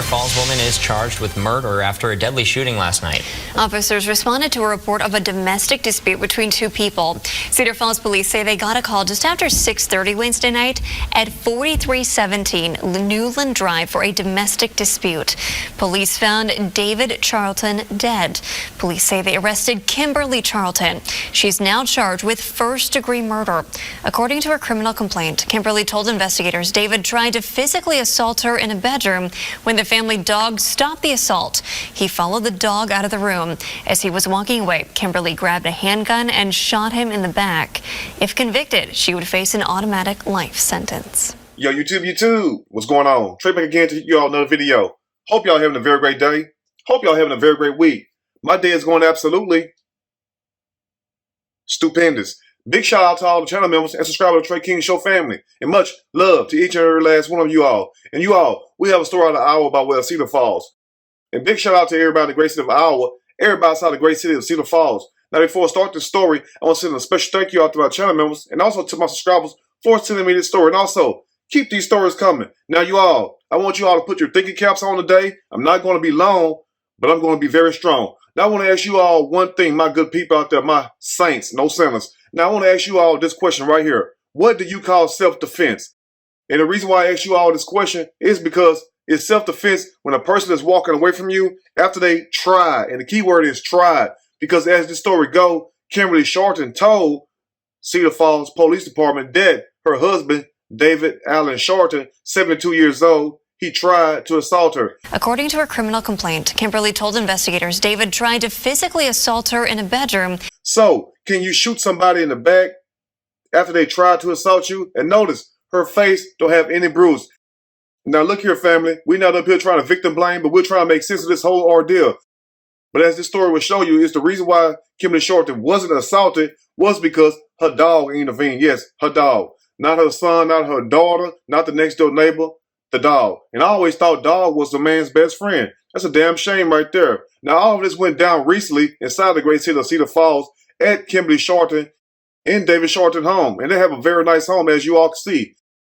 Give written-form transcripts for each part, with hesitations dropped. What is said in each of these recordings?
Falls woman is charged with murder after a deadly shooting last night. Officers responded to a report of a domestic dispute between two people. Cedar Falls police say they got a call just after 6:30 Wednesday night at 4317 Newland Drive for a domestic dispute. Police found David Charlton dead. Police say they arrested Kimberly Charlton. She's now charged with first-degree murder. According to her criminal complaint, Kimberly told investigators David tried to physically assault her in a bedroom. When the family dog stopped the assault, he followed the dog out of the room. As he was walking away, Kimberly grabbed a handgun and shot him in the back. If convicted, she would face an automatic life sentence. Yo, YouTube, what's going on? Trey back again to you all another video. Hope y'all having a very great day. Hope y'all having a very great week. My day is going absolutely stupendous. Big shout out to all the channel members and subscribers to Trey King Show family. And much love to each and every last one of you all. And you all, we have a story out of Iowa about Cedar Falls. And big shout out to everybody in the great city of Iowa, everybody outside the great city of Cedar Falls. Now, before I start this story, I want to send a special thank you out to my channel members and also to my subscribers for sending me this story. And also, keep these stories coming. Now, you all, I want you all to put your thinking caps on today. I'm not going to be long, but I'm going to be very strong. Now, I want to ask you all one thing, my good people out there, my saints, no sinners. Now, I want to ask you all this question right here. What do you call self-defense? And the reason why I ask you all this question is because it's self-defense when a person is walking away from you after they try. And the key word is tried. Because as this story goes, Kimberly Charlton told Cedar Falls Police Department that her husband, David Allen Charlton, 72 years old, he tried to assault her. According to her criminal complaint, Kimberly told investigators David tried to physically assault her in a bedroom. So, can you shoot somebody in the back after they tried to assault you? And notice, her face don't have any bruise. Now look here, family. We're not up here trying to victim blame, but we're trying to make sense of this whole ordeal. But as this story will show you, is the reason why Kimberly Charlton wasn't assaulted was because her dog intervened. Yes, her dog. Not her son, not her daughter, not the next door neighbor, the dog. And I always thought dog was the man's best friend. That's a damn shame right there. Now, all of this went down recently inside the great city of Cedar Falls at Kimberly Charlton and David Charlton home. And they have a very nice home, as you all can see.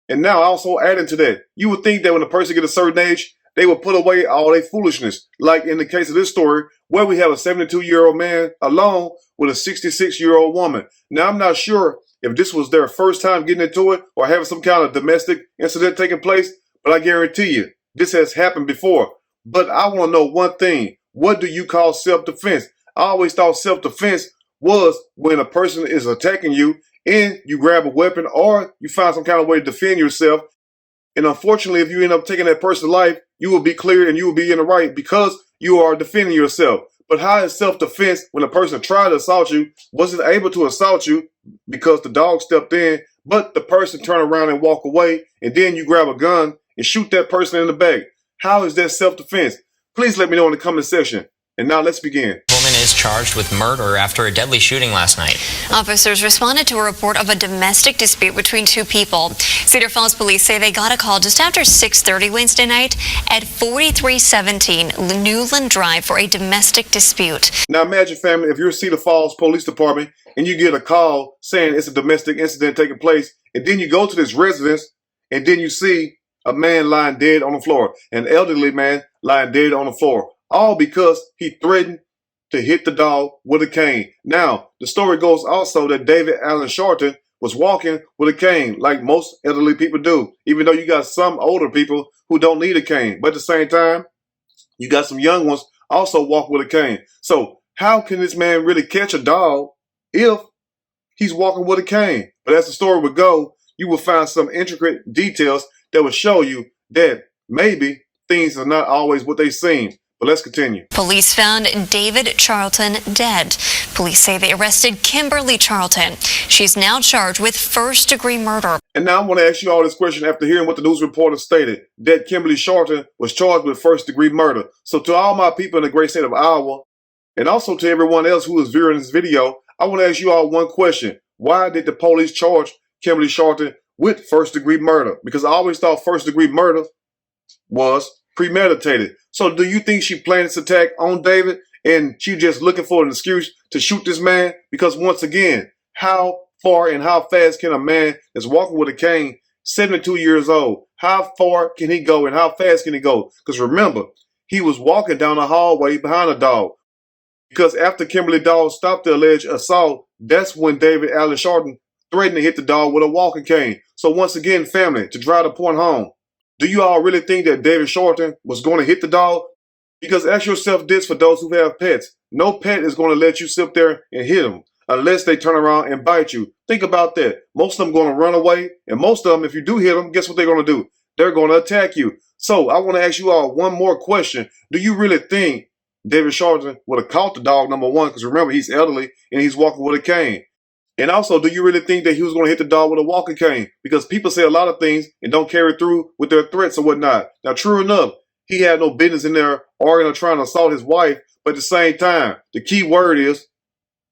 And now, also adding to that, you would think that when a person gets a certain age, they would put away all their foolishness. Like in the case of this story, where we have a 72-year-old man alone with a 66-year-old woman. Now, I'm not sure if this was their first time getting into it or having some kind of domestic incident taking place, but I guarantee you, this has happened before. But I want to know one thing. What do you call self-defense? I always thought self-defense was when a person is attacking you and you grab a weapon or you find some kind of way to defend yourself. And unfortunately, if you end up taking that person's life, you will be clear and you will be in the right because you are defending yourself. But how is self-defense when a person tried to assault you, wasn't able to assault you because the dog stepped in, but the person turned around and walk away, and then you grab a gun and shoot that person in the back? How is that self-defense? Please let me know in the comment section. And now let's begin. Woman is charged with murder after a deadly shooting last night. Officers responded to a report of a domestic dispute between two people. Cedar Falls police say they got a call just after 6:30 Wednesday night at 4317 Newland Drive for a domestic dispute. Now imagine, family, if you're Cedar Falls Police Department and you get a call saying it's a domestic incident taking place, and then you go to this residence and then you see a man lying dead on the floor, an elderly man lying dead on the floor, all because he threatened to hit the dog with a cane. Now, the story goes also that David Allen Charlton was walking with a cane like most elderly people do, even though you got some older people who don't need a cane. But at the same time, you got some young ones also walk with a cane. So how can this man really catch a dog if he's walking with a cane? But as the story would go, you will find some intricate details that will show you that maybe things are not always what they seem. But let's continue. Police found David Charlton dead. Police say they arrested Kimberly Charlton. She's now charged with first-degree murder. And now I want to ask you all this question after hearing what the news reporter stated, that Kimberly Charlton was charged with first-degree murder. So to all my people in the great state of Iowa, and also to everyone else who is viewing this video, I want to ask you all one question. Why did the police charge Kimberly Charlton with first-degree murder? Because I always thought first-degree murder was premeditated. So do you think she planned this attack on David and she just looking for an excuse to shoot this man? Because once again, how far and how fast can a man that's walking with a cane, 72 years old, How far can he go and how fast can he go? Because remember, he was walking down the hallway behind the dog. Because after Kimberly Dawes stopped the alleged assault, that's when David Allen Sharpton threatened to hit the dog with a walking cane. So once again, family, to drive the point home, do you all really think that David Sharpton was going to hit the dog? Because ask yourself this for those who have pets. No pet is going to let you sit there and hit them unless they turn around and bite you. Think about that. Most of them going to run away, and most of them, if you do hit them, guess what they're going to do? They're going to attack you. So I want to ask you all one more question. Do you really think David Sharpton would have caught the dog, number one? Because remember, he's elderly and he's walking with a cane. And also, do you really think that he was going to hit the dog with a walking cane? Because people say a lot of things and don't carry through with their threats or whatnot. Now, true enough, he had no business in there arguing or trying to assault his wife. But at the same time, the key word is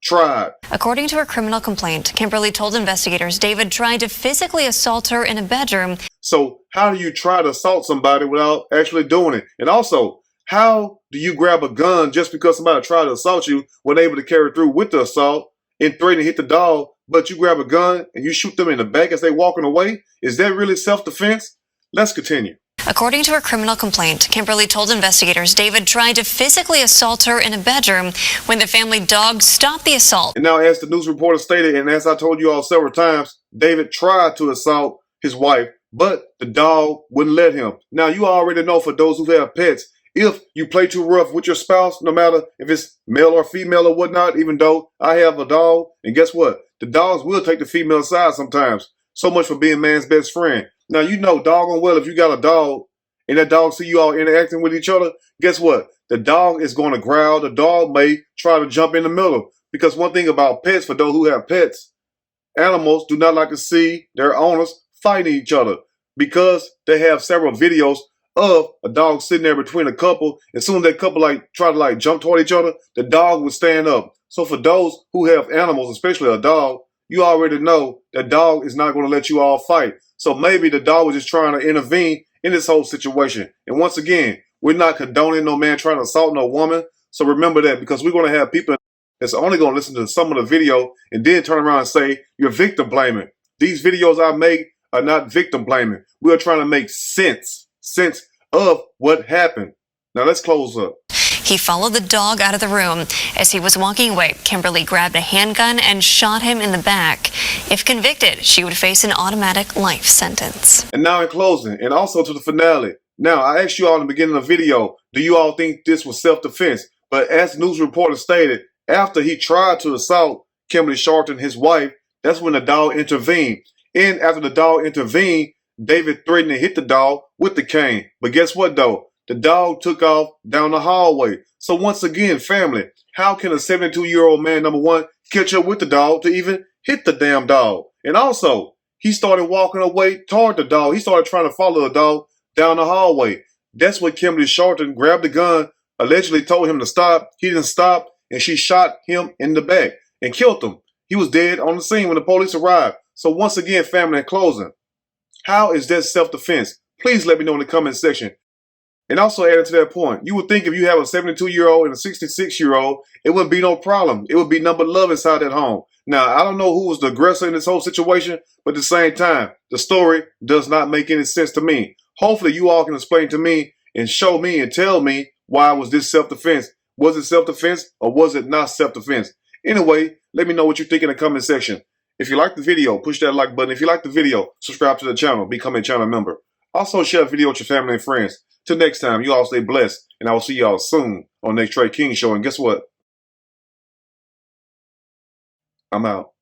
tried. According to her criminal complaint, Kimberly told investigators David tried to physically assault her in a bedroom. So how do you try to assault somebody without actually doing it? And also, how do you grab a gun just because somebody tried to assault you when able to carry through with the assault and threaten to hit the dog, but you grab a gun and you shoot them in the back as they walking away? Is that really self-defense? Let's continue. According to her criminal complaint, Kimberly told investigators David tried to physically assault her in a bedroom when the family dog stopped the assault. And now, as the news reporter stated, and as I told you all several times, David tried to assault his wife, but the dog wouldn't let him. Now, you already know, for those who have pets, if you play too rough with your spouse, no matter if it's male or female or whatnot, even though I have a dog, and guess what? The dogs will take the female side sometimes. So much for being man's best friend. Now, you know doggone well if you got a dog and that dog see you all interacting with each other, guess what? The dog is going to growl. The dog may try to jump in the middle. Because one thing about pets, for those who have pets, animals do not like to see their owners fighting each other, because they have several videos of a dog sitting there between a couple. As soon as that couple try to jump toward each other, the dog would stand up. So for those who have animals, especially a dog, you already know that dog is not going to let you all fight. So maybe the dog was just trying to intervene in this whole situation. And once again, we're not condoning no man trying to assault no woman. So remember that, because we're going to have people that's only going to listen to some of the video and then turn around and say you're victim blaming. These videos I make are not victim blaming. We are trying to make sense of what happened. Now let's close up. He followed the dog out of the room. As he was walking away, Kimberly grabbed a handgun and shot him in the back. If convicted, she would face an automatic life sentence. And now in closing, and also to the finale. Now, I asked you all in the beginning of the video, do you all think this was self-defense? But as the news reporter stated, after he tried to assault Kimberly Sharpton, his wife, that's when the dog intervened. And after the dog intervened, David threatened to hit the dog with the cane. But guess what, though? The dog took off down the hallway. So once again, family, how can a 72-year-old man, number one, catch up with the dog to even hit the damn dog? And also, he started walking away toward the dog. He started trying to follow the dog down the hallway. That's when Kimberly Sharpton grabbed the gun, allegedly told him to stop. He didn't stop, and she shot him in the back and killed him. He was dead on the scene when the police arrived. So once again, family, in closing, how is that self-defense? Please let me know in the comment section. And also adding to that point, you would think if you have a 72-year-old and a 66-year-old, it wouldn't be no problem. It would be nothing but love inside that home. Now, I don't know who was the aggressor in this whole situation, but at the same time, the story does not make any sense to me. Hopefully, you all can explain to me and show me and tell me why was this self-defense. Was it self-defense or was it not self-defense? Anyway, let me know what you think in the comment section. If you like the video, push that like button. If you like the video, subscribe to the channel, become a channel member. Also, share the video with your family and friends. Till next time, you all stay blessed, and I will see y'all soon on next Trey King Show. And guess what? I'm out.